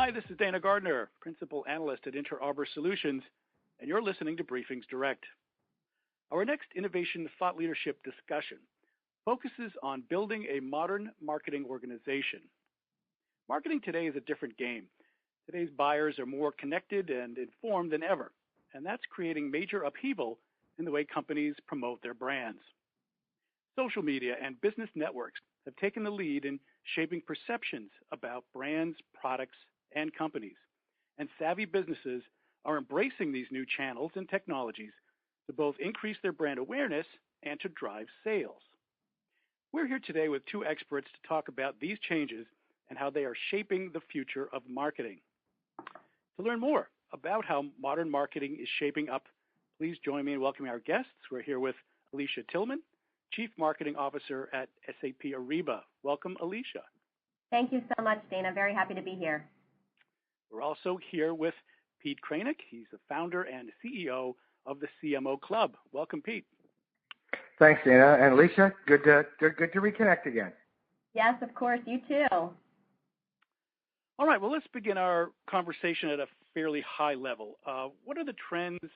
Hi, this is Dana Gardner, Principal Analyst at Inter Arbor Solutions, and you're listening to BriefingsDirect. Our next innovation thought leadership discussion focuses on building a modern marketing organization. Marketing today is a different game. Today's buyers are more connected and informed than ever, and that's creating major upheaval in the way companies promote their brands. Social media and business networks have taken the lead in shaping perceptions about brands, products, and companies. And savvy businesses are embracing these new channels and technologies to both increase their brand awareness and to drive sales. We're here today with two experts to talk about these changes and how they are shaping the future of marketing. To learn more about how modern marketing is shaping up, please join me in welcoming our guests. We're here with Alicia Tillman, Chief Marketing Officer at SAP Ariba. Welcome, Alicia. Thank you so much, Dana. Very happy to be here. We're also here with Pete Kranick. He's the founder and CEO of the CMO Club. Welcome, Pete. Thanks, Dana. And Alicia, good to reconnect again. Yes, of course. You too. All right. Well, let's begin our conversation at a fairly high level. What are the trends,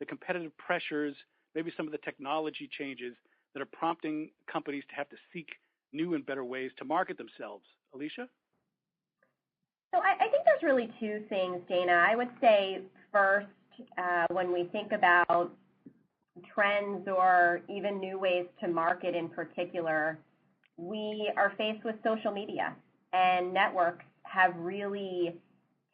the competitive pressures, maybe some of the technology changes that are prompting companies to have to seek new and better ways to market themselves? Alicia? So I think there's really two things, Dana. I would say first, when we think about trends or even new ways to market in particular, we are faced with social media, and networks have really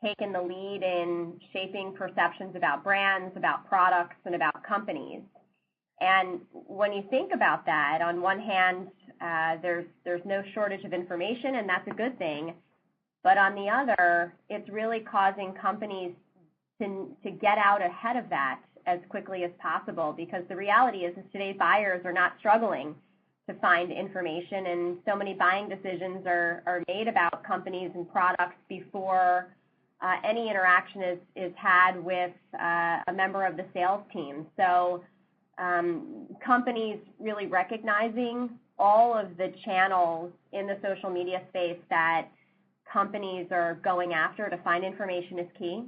taken the lead in shaping perceptions about brands, about products, and about companies. And when you think about that, on one hand, there's no shortage of information, and that's a good thing. But on the other, it's really causing companies to get out ahead of that as quickly as possible, because the reality is today's buyers are not struggling to find information, and so many buying decisions are made about companies and products before any interaction is had with a member of the sales team. So companies really recognizing all of the channels in the social media space that companies are going after to find information is key,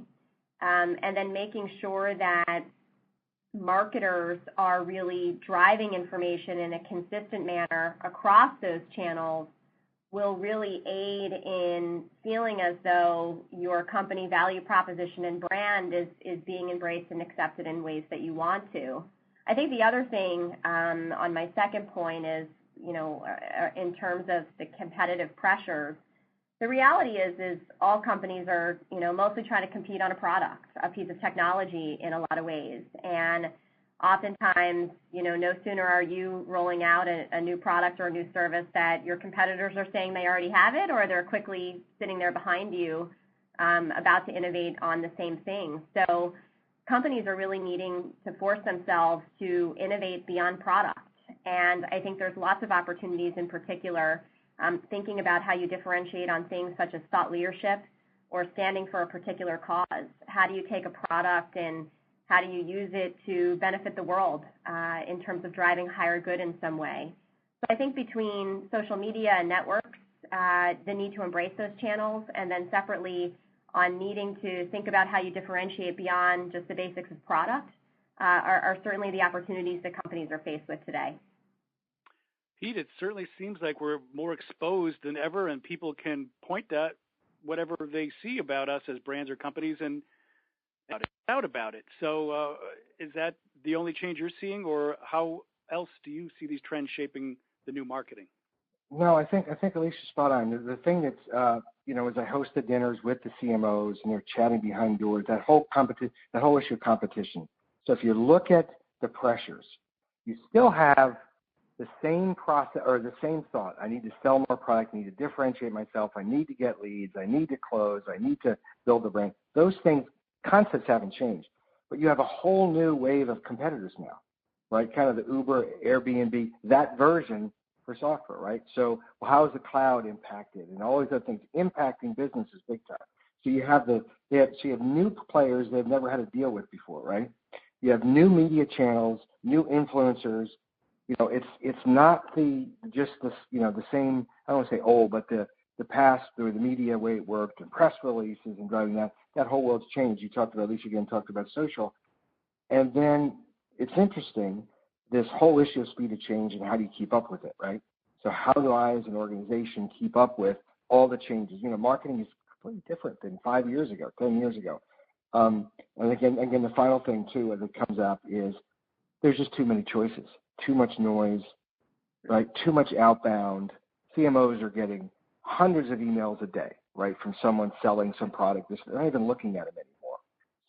and then making sure that marketers are really driving information in a consistent manner across those channels will really aid in feeling as though your company value proposition and brand is being embraced and accepted in ways that you want to. I think the other thing on my second point is, in terms of the competitive pressures, the reality is all companies are, mostly trying to compete on a product, a piece of technology in a lot of ways. And oftentimes, no sooner are you rolling out a new product or a new service that your competitors are saying they already have it, or they're quickly sitting there behind you about to innovate on the same thing. So companies are really needing to force themselves to innovate beyond product. And I think there's lots of opportunities in particular, thinking about how you differentiate on things such as thought leadership or standing for a particular cause. How do you take a product and how do you use it to benefit the world in terms of driving higher good in some way? So I think between social media and networks, the need to embrace those channels, and then separately on needing to think about how you differentiate beyond just the basics of product are certainly the opportunities that companies are faced with today. Pete, it certainly seems like we're more exposed than ever, and people can point at whatever they see about us as brands or companies and out about it. So is that the only change you're seeing, or how else do you see these trends shaping the new marketing? No, I think Alicia's spot on. The thing that's, as I host the dinners with the CMOs and they're chatting behind doors, that whole issue of competition. So if you look at the pressures, you still have the same process or the same thought. I need to sell more product. I need to differentiate myself. I need to get leads. I need to close. I need to build a brand. Those things, concepts haven't changed. But you have a whole new wave of competitors now, right? Kind of the Uber, Airbnb, that version for software, right? So how is the cloud impacted and all these other things impacting businesses big time. So you have new players they've never had to deal with before, right? You have new media channels, new influencers. It's not the same. I don't want to say old, but the the past, the media way it worked, and press releases and driving that whole world's changed. You talked about, Alicia again talked about social. And then it's interesting, this whole issue of speed of change and how do you keep up with it, right? So how do I as an organization keep up with all the changes? Marketing is completely different than 5 years ago, 10 years ago. And again, the final thing too that comes up is there's just too many choices, too much noise, right? Too much outbound. CMOs are getting hundreds of emails a day, right, from someone selling some product. They're not even looking at them anymore.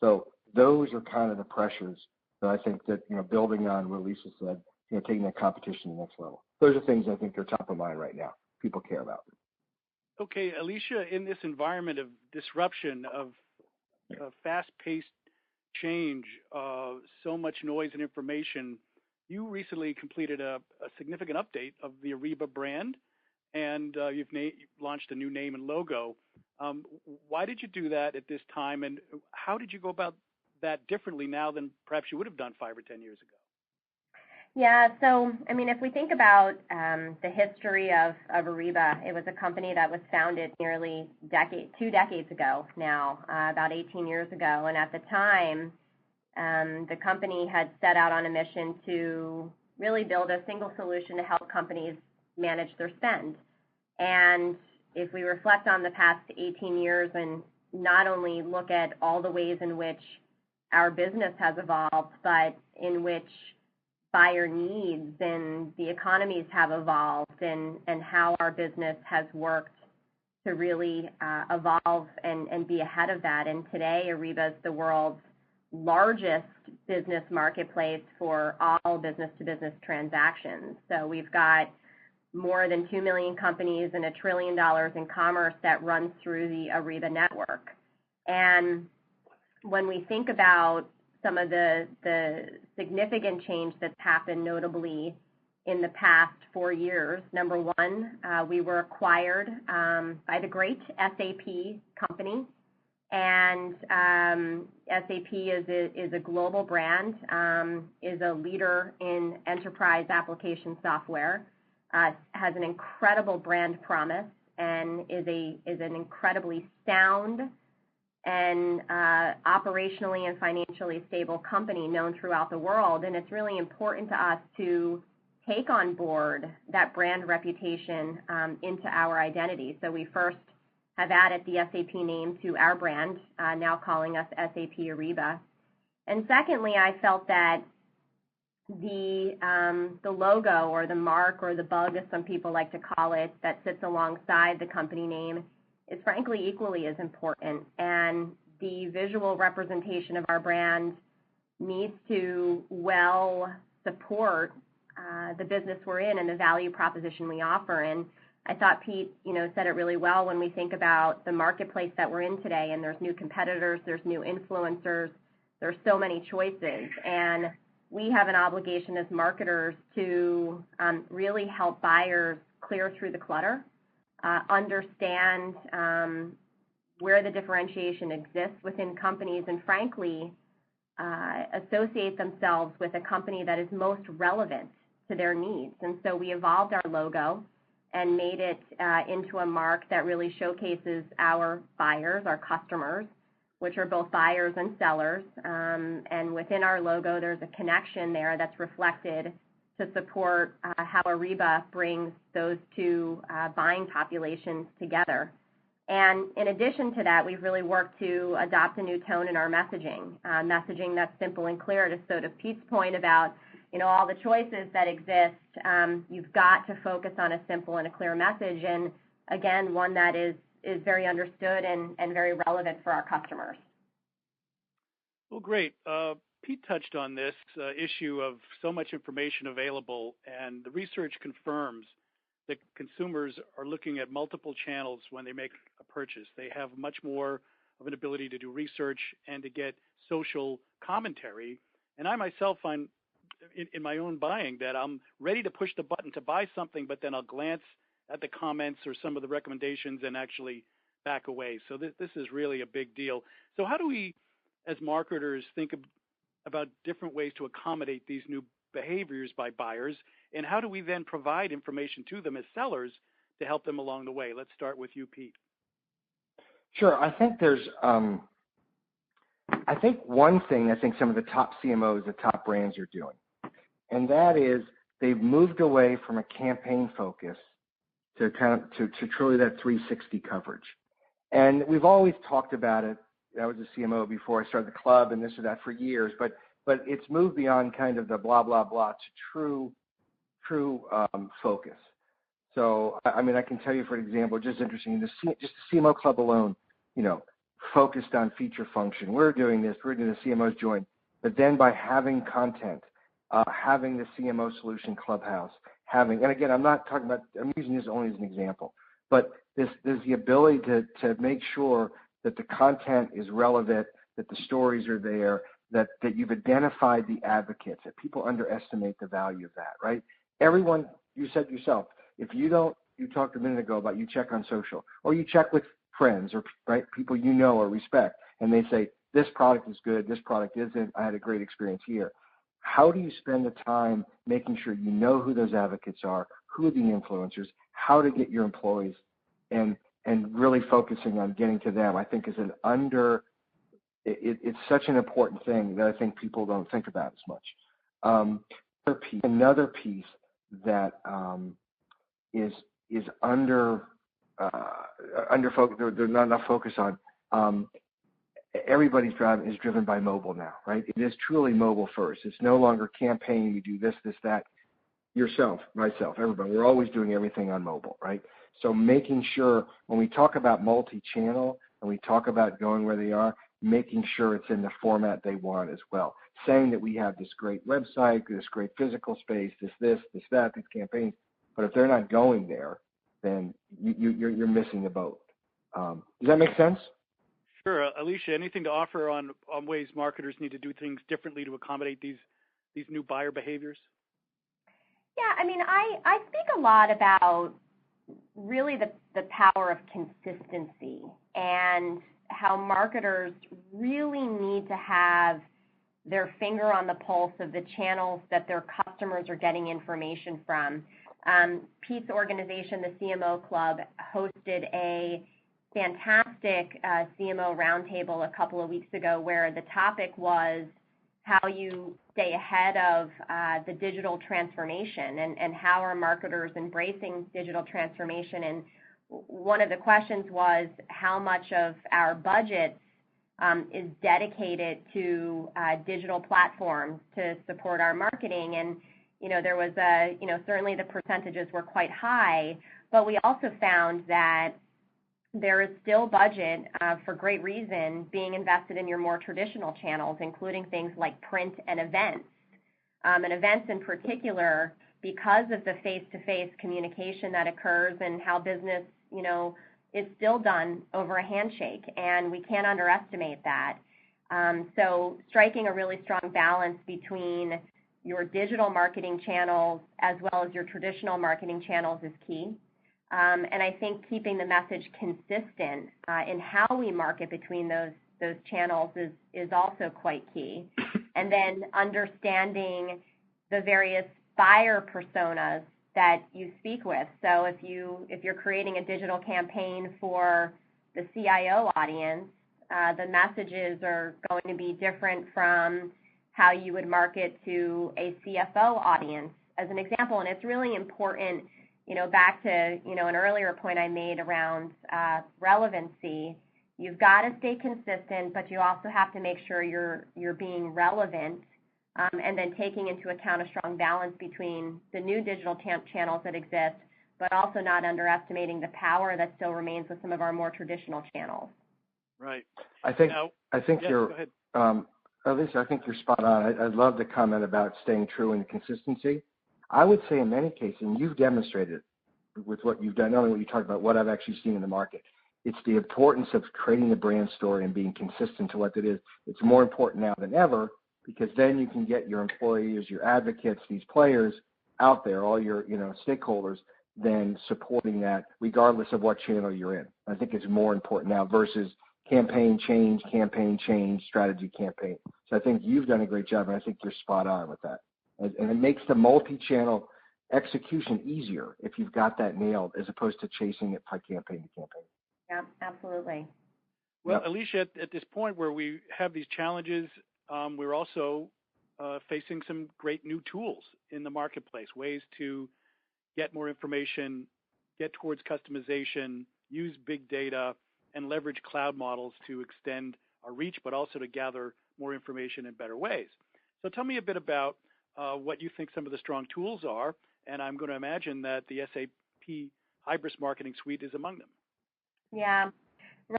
So those are kind of the pressures that I think that, building on what Alicia said, taking that competition to the next level. Those are things I think are top of mind right now. People care about. Okay, Alicia, in this environment of disruption, of fast-paced change, so much noise and information, you recently completed a significant update of the Ariba brand, and you've launched a new name and logo. Why did you do that at this time, and how did you go about that differently now than perhaps you would have done 5 or 10 years ago? Yeah, so, if we think about the history of Ariba, it was a company that was founded nearly 2 decades ago now, about 18 years ago. And at the time, the company had set out on a mission to really build a single solution to help companies manage their spend. And if we reflect on the past 18 years and not only look at all the ways in which our business has evolved, but in which buyer needs and the economies have evolved, and how our business has worked to really evolve and be ahead of that. And today, Ariba is the world's largest business marketplace for all business-to-business transactions. So we've got more than 2 million companies and $1 trillion in commerce that runs through the Ariba network. And when we think about some of the significant change that's happened notably in the past 4 years, number one, we were acquired by the great SAP company. And SAP is a global brand, is a leader in enterprise application software, has an incredible brand promise, and is an incredibly sound and operationally and financially stable company known throughout the world. And it's really important to us to take on board that brand reputation into our identity. So we first have added the SAP name to our brand, now calling us SAP Ariba. And secondly, I felt that the logo or the mark or the bug, as some people like to call it, that sits alongside the company name is frankly equally as important. And the visual representation of our brand needs to well support the business we're in and the value proposition we offer. And I thought Pete, said it really well when we think about the marketplace that we're in today, and there's new competitors, there's new influencers, there's so many choices. And we have an obligation as marketers to really help buyers clear through the clutter, understand where the differentiation exists within companies, and frankly, associate themselves with a company that is most relevant to their needs. And so we evolved our logo and made it into a mark that really showcases our buyers, our customers, which are both buyers and sellers. And within our logo, there's a connection there that's reflected to support how Ariba brings those two buying populations together. And in addition to that, we've really worked to adopt a new tone in our messaging, messaging that's simple and clear. To sort of Pete's point about all the choices that exist, you've got to focus on a simple and a clear message, and again, one that is very understood and very relevant for our customers. Well, great. Pete touched on this issue of so much information available, and the research confirms that consumers are looking at multiple channels when they make a purchase. They have much more of an ability to do research and to get social commentary. And I myself find in my own buying that I'm ready to push the button to buy something, but then I'll glance at the comments or some of the recommendations and actually back away. So this is really a big deal. So how do we, as marketers, think about different ways to accommodate these new behaviors by buyers, and how do we then provide information to them as sellers to help them along the way? Let's start with you, Pete. Sure. I think there's, I think one thing I think some of the top CMOs, the top brands are doing, and that is they've moved away from a campaign focus to to truly that 360 coverage. And we've always talked about it. I was a CMO before I started the club and this or that for years, but it's moved beyond kind of the blah, blah, blah to true focus. So, I mean, I can tell you, for example, just interesting, just the CMO club alone, focused on feature function. We're doing this, the CMOs join. But then by having content, having the CMO Solution Clubhouse, and again, I'm using this only as an example, but there's the ability to make sure that the content is relevant, that the stories are there, that you've identified the advocates, that people underestimate the value of that, right? Everyone, you said yourself, if you talked a minute ago about you check on social, or you check with friends or right people you know or respect, and they say, this product is good, this product isn't, I had a great experience here. How do you spend the time making sure you know who those advocates are, who are the influencers, how to get your employees, and really focusing on getting to them, I think is it's such an important thing that I think people don't think about as much. Another piece that is under focus, there's not enough focus on. Everybody's is driven by mobile now, right? It is truly mobile first. It's no longer campaign. You do this, that. Yourself, myself, everybody. We're always doing everything on mobile, right? So making sure when we talk about multi-channel and we talk about going where they are, making sure it's in the format they want as well. Saying that we have this great website, this great physical space, this, that, these campaigns. But if they're not going there, then you're missing the boat. Does that make sense? Sure. Alicia, anything to offer on ways marketers need to do things differently to accommodate these new buyer behaviors? Yeah, I mean, I speak a lot about really the power of consistency and how marketers really need to have their finger on the pulse of the channels that their customers are getting information from. Pete's organization, the CMO Club, hosted a fantastic CMO roundtable a couple of weeks ago where the topic was how you stay ahead of the digital transformation and how are marketers embracing digital transformation. And one of the questions was how much of our budget is dedicated to digital platforms to support our marketing. And, there was certainly the percentages were quite high, but we also found that there is still budget, for great reason, being invested in your more traditional channels, including things like print and events. And events in particular, because of the face-to-face communication that occurs and how business, is still done over a handshake, and we can't underestimate that. So striking a really strong balance between your digital marketing channels as well as your traditional marketing channels is key. And I think keeping the message consistent in how we market between those channels is also quite key. And then understanding the various buyer personas that you speak with. So if you're creating a digital campaign for the CIO audience, the messages are going to be different from how you would market to a CFO audience, as an example. And it's really important, back to, an earlier point I made around relevancy. You've got to stay consistent, but you also have to make sure you're being relevant, and then taking into account a strong balance between the new digital channels that exist, but also not underestimating the power that still remains with some of our more traditional channels. Right. I think yes, you're, go ahead. Alicia, I think you're spot on. I love the comment about staying true and consistency. I would say in many cases, and you've demonstrated with what you've done, not only what you talked about, what I've actually seen in the market, it's the importance of creating the brand story and being consistent to what it is. It's more important now than ever, because then you can get your employees, your advocates, these players out there, all your stakeholders, then supporting that regardless of what channel you're in. I think it's more important now versus campaign change, strategy campaign. So I think you've done a great job, and I think you're spot on with that. And it makes the multi-channel execution easier if you've got that nailed as opposed to chasing it by campaign to campaign. Yeah, absolutely. Well, Alicia, at this point where we have these challenges, we're also facing some great new tools in the marketplace, ways to get more information, get towards customization, use big data, and leverage cloud models to extend our reach, but also to gather more information in better ways. So tell me a bit about what you think some of the strong tools are, and I'm going to imagine that the SAP Hybris Marketing Suite is among them. Yeah,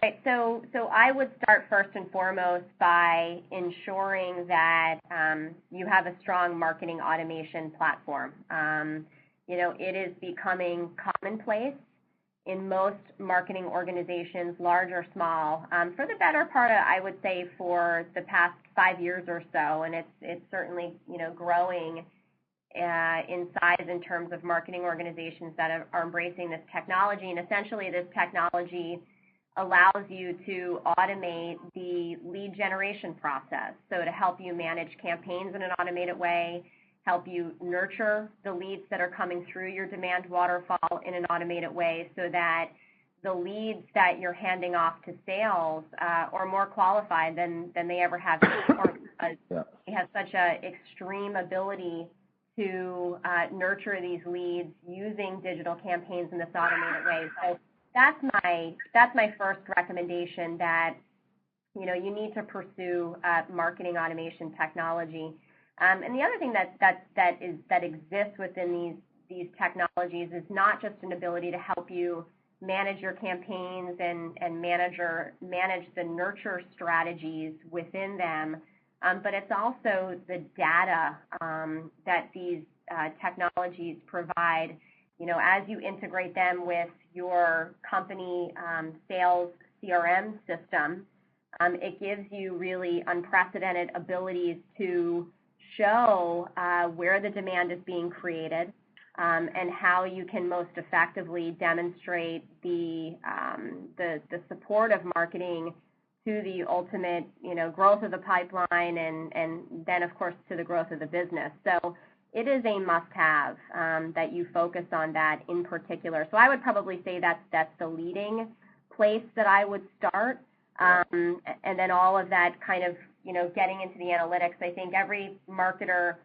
right. So I would start first and foremost by ensuring that you have a strong marketing automation platform. It is becoming commonplace in most marketing organizations, large or small, for the better part of, I would say, for the past 5 years or so, and it's certainly growing in size in terms of marketing organizations that are embracing this technology. And essentially, this technology allows you to automate the lead generation process, so to help you manage campaigns in an automated way, help you nurture the leads that are coming through your demand waterfall in an automated way, so that the leads that you're handing off to sales are more qualified than they ever have before, because they have such an extreme ability to nurture these leads using digital campaigns in this automated way. So that's my first recommendation, that you need to pursue marketing automation technology. And the other thing that exists within these technologies is not just an ability to help you manage your campaigns and manage the nurture strategies within them, but it's also the data that these technologies provide. As you integrate them with your company sales CRM system, it gives you really unprecedented abilities to show where the demand is being created, and how you can most effectively demonstrate the support of marketing to the ultimate growth of the pipeline, and then of course to the growth of the business. So it is a must-have that you focus on that in particular. So I would probably say that's the leading place that I would start, and then all of that kind of getting into the analytics. I think every marketer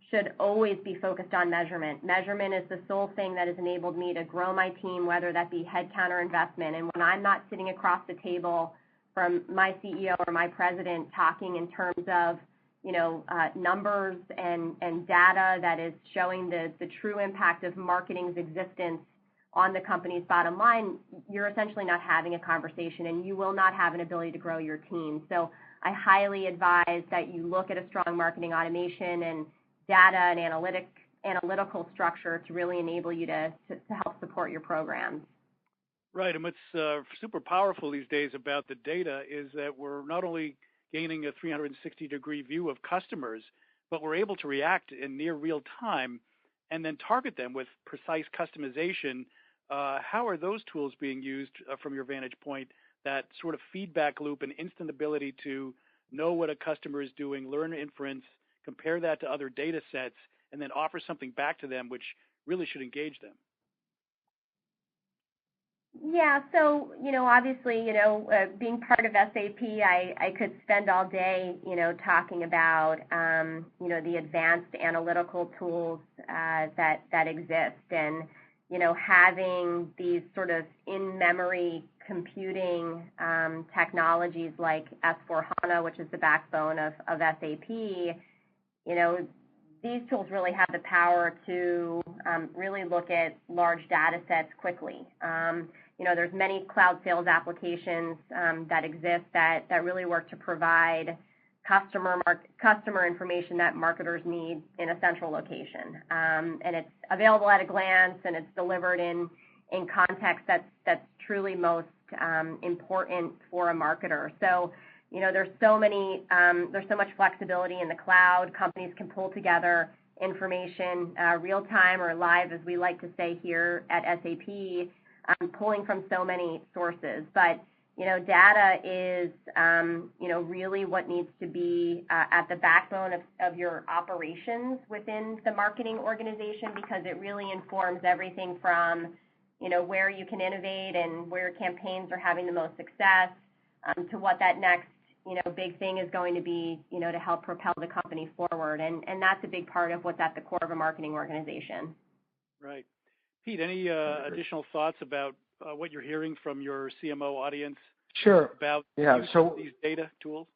should always be focused on measurement. Measurement is the sole thing that has enabled me to grow my team, whether that be headcount or investment. And when I'm not sitting across the table from my CEO or my president talking in terms of numbers and data that is showing the true impact of marketing's existence on the company's bottom line, you're essentially not having a conversation, and you will not have an ability to grow your team. So I highly advise that you look at a strong marketing automation and data and analytical structure to really enable you to help support your programs. Right, and what's super powerful these days about the data is that we're not only gaining a 360-degree view of customers, but we're able to react in near real time and then target them with precise customization. How are those tools being used from your vantage point, that sort of feedback loop and instant ability to know what a customer is doing, learn inference, compare that to other data sets, and then offer something back to them which really should engage them? Yeah, so, obviously, being part of SAP, I could spend all day, talking about, the advanced analytical tools that exist, and, having these sort of in-memory computing technologies like S/4HANA, which is the backbone of SAP. These tools really have the power to really look at large data sets quickly. There's many cloud sales applications that exist that really work to provide customer information that marketers need in a central location. And it's available at a glance, and it's delivered in context that's truly most important for a marketer. So, there's so much flexibility in the cloud. Companies can pull together information real time or live, as we like to say here at SAP, pulling from so many sources. But data is, really what needs to be at the backbone of your operations within the marketing organization, because it really informs everything from, where you can innovate and where campaigns are having the most success, to what that next, big thing is going to be, to help propel the company forward. And that's a big part of what's at the core of a marketing organization. Right. Pete, any additional thoughts about what you're hearing from your CMO audience? Sure. About these data tools?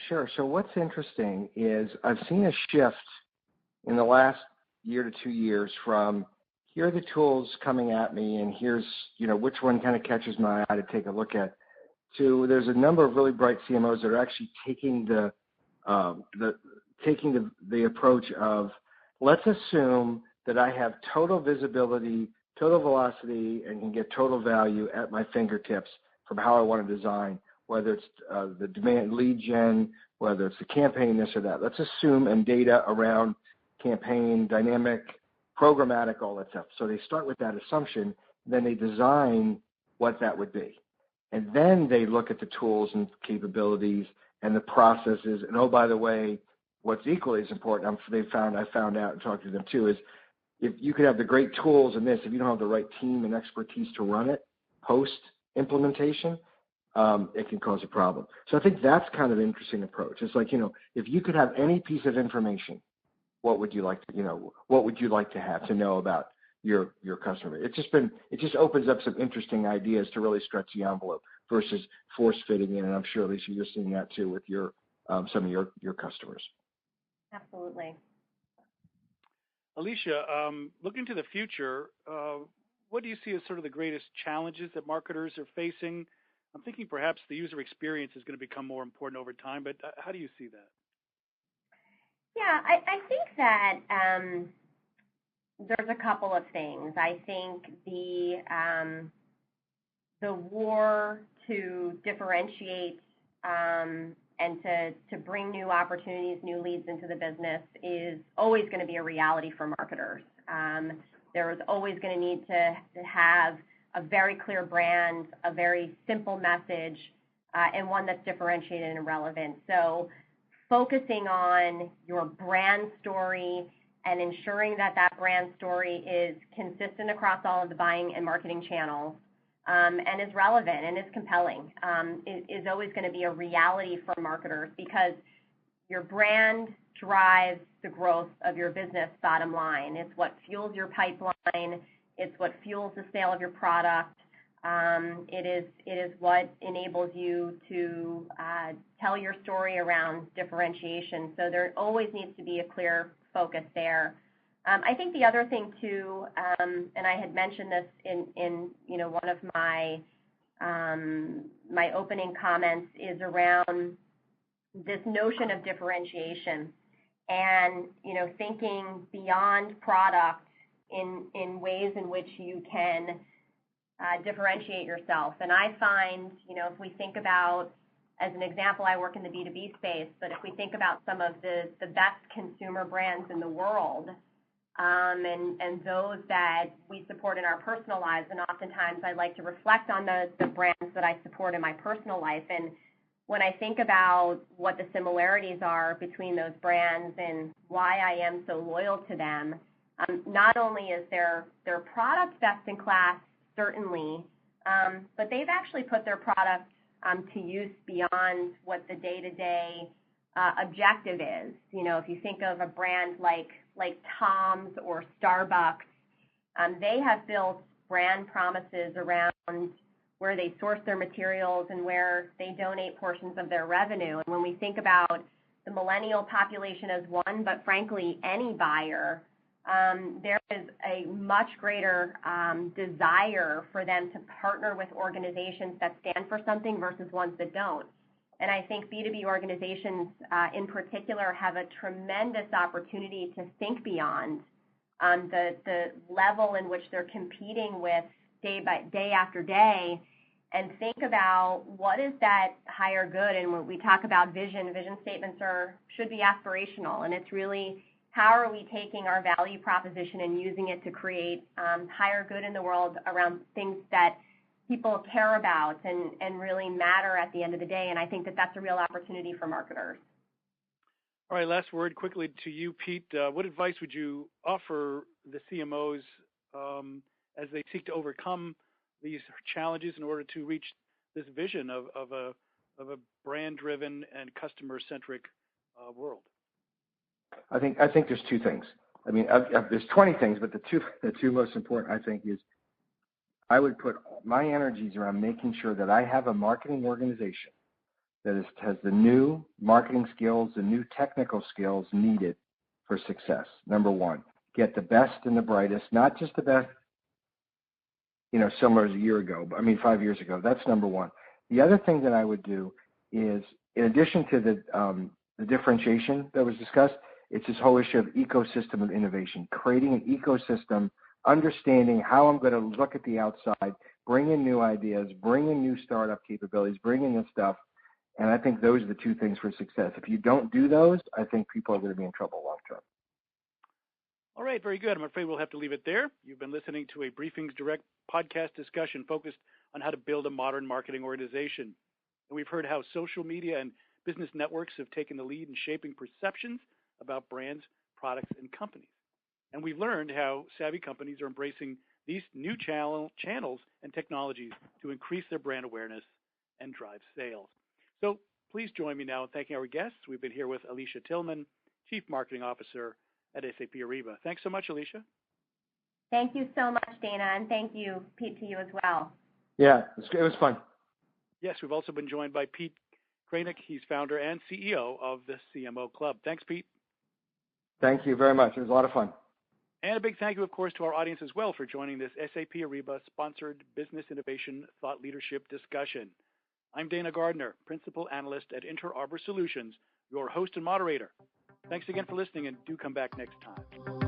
Sure. So what's interesting is I've seen a shift in the last year to 2 years from here are the tools coming at me and here's, which one kind of catches my eye to take a look at, to there's a number of really bright CMOs that are actually taking the approach of, let's assume that I have total visibility, total velocity, and can get total value at my fingertips from how I want to design, whether it's the demand lead gen, whether it's the campaign, this or that. Let's assume and data around campaign, dynamic, programmatic, all that stuff. So they start with that assumption, then they design what that would be. And then they look at the tools and capabilities and the processes. And oh, by the way, what's equally as important, I found out and talked to them too, is if you could have the great tools in this, if you don't have the right team and expertise to run it post-implementation, it can cause a problem. So I think that's kind of an interesting approach. It's like, if you could have any piece of information, what would you like to have to know about your customer? It just opens up some interesting ideas to really stretch the envelope versus force fitting in. And I'm sure, Alicia, you're seeing that too with your some of your customers. Absolutely. Alicia, looking to the future, what do you see as sort of the greatest challenges that marketers are facing? I'm thinking perhaps the user experience is going to become more important over time, but how do you see that? Yeah, I think that there's a couple of things. I think the war to differentiate and to bring new opportunities, new leads into the business is always going to be a reality for marketers. There is always going to need to have a very clear brand, a very simple message, and one that's differentiated and relevant. So focusing on your brand story and ensuring that that brand story is consistent across all of the buying and marketing channels and is relevant and is compelling is always going to be a reality for marketers, because your brand drives the growth of your business bottom line. It's what fuels your pipeline. It's what fuels the sale of your product. It is what enables you to tell your story around differentiation. So there always needs to be a clear focus there. I think the other thing too, and I had mentioned this in one of my opening comments, is around this notion of differentiation and thinking beyond product in ways in which you can differentiate yourself. And I find, if we think about, as an example, I work in the B2B space, but if we think about some of the best consumer brands in the world, and those that we support in our personal lives, and oftentimes I like to reflect on the brands that I support in my personal life. And when I think about what the similarities are between those brands and why I am so loyal to them, not only is their product best in class, certainly, but they've actually put their product to use beyond what the day-to-day objective is. If you think of a brand like Tom's or Starbucks, they have built brand promises around where they source their materials and where they donate portions of their revenue. And when we think about the millennial population as one, but frankly any buyer, there is a much greater desire for them to partner with organizations that stand for something versus ones that don't. And I think B2B organizations in particular have a tremendous opportunity to think beyond the level in which they're competing with day after day, and think about what is that higher good. And when we talk about vision statements should be aspirational, and it's really, how are we taking our value proposition and using it to create higher good in the world around things that people care about and really matter at the end of the day. And I think that that's a real opportunity for marketers. All right, last word quickly to you, Pete. What advice would you offer the CMOs as they seek to overcome these challenges in order to reach this vision of a brand-driven and customer-centric world? I think there's two things. I mean, there's 20 things, but the two most important, I think, is I would put my energies around making sure that I have a marketing organization that has the new marketing skills, the new technical skills needed for success. Number one, get the best and the brightest, not just the best, similar as a year ago, but 5 years ago. That's number one. The other thing that I would do is, in addition to the differentiation that was discussed, it's this whole issue of ecosystem of innovation, creating an ecosystem, understanding how I'm going to look at the outside, bring in new ideas, bring in new startup capabilities, bring in this stuff. And I think those are the two things for success. If you don't do those, I think people are going to be in trouble long term. All right, very good. I'm afraid we'll have to leave it there. You've been listening to a BriefingsDirect podcast discussion focused on how to build a modern marketing organization. And we've heard how social media and business networks have taken the lead in shaping perceptions about brands, products, and companies. And we've learned how savvy companies are embracing these new channels and technologies to increase their brand awareness and drive sales. So please join me now in thanking our guests. We've been here with Alicia Tillman, Chief Marketing Officer at SAP Ariba. Thanks so much, Alicia. Thank you so much, Dana, and thank you, Pete, to you as well. Yeah, it was fun. Yes, we've also been joined by Pete Kranick. He's founder and CEO of the CMO Club. Thanks, Pete. Thank you very much. It was a lot of fun. And a big thank you, of course, to our audience as well for joining this SAP Ariba sponsored Business Innovation Thought Leadership discussion. I'm Dana Gardner, Principal Analyst at Inter Arbor Solutions, your host and moderator. Thanks again for listening, and do come back next time.